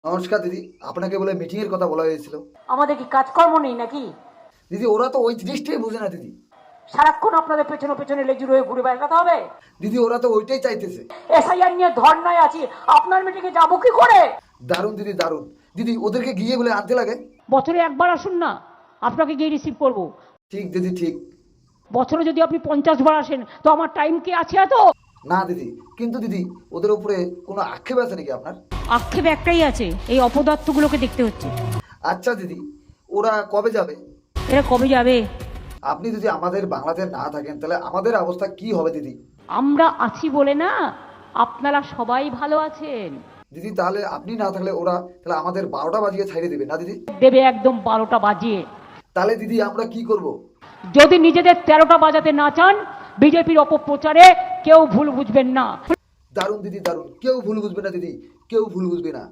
নমস্কার দিদি, আপনাকে বলে মিটিং এর কথা বলা হয়েছিল। আমাদের কি কাজকর্ম নেই নাকি? দিদি ওরা তো ওই জিনিসটাই বোঝে না দিদি। সারাক্ষণ আপনাদের পেছনে পেছনে লেজুর হয়ে ঘুরে বেড়াতে হবে? দিদি ওরা তো ওইটাই চাইতেছে। এসআইআর নিয়ে ধর্নায় আছি, আপনার মিটিংয়ে যাবো কি করে? দারুণ দিদি দারুণ। দিদি ওদেরকে গিয়ে বলে আনতে লাগে। বছরে একবার আসুন না, আপনাকে গিয়ে রিসিভ করব। ঠিক দিদি ঠিক। বছরে যদি আপনি 50 বার আসেন তো আমার টাইম কি আছে এত? না দিদি, কিন্তু দিদি ওদের উপরে কোনো আক্ষেপ আছে নাকি আপনার? আক্ষেপ একটাই আছে, এই অপদার্থগুলোকে দেখতে হচ্ছে। আচ্ছা দিদি, ওরা কবে যাবে? এরা কবে যাবে? আপনি যদি আমাদের বাংলাদেশ না থাকেন তাহলে আমাদের অবস্থা কি হবে দিদি? আমরা আছি বলে না, আপনারা সবাই ভালো আছেন। দিদি তাহলে আপনি না থাকলে ওরা তাহলে আমাদের 12টা বাজিয়ে ছাইড়ে দেবে না দিদি? দেবে একদম 12টা বাজিয়ে। তাহলে দিদি আমরা কি করব? যদি নিজেদের 13টা বাজাতে না চান, বিজেপির অপপ্রচারে কেউ ভুল বুঝবেন না। দারুণ দিদি দারুণ, কেউ ভুল বুঝবে না দিদি, কেউ ভুল বুঝবে না।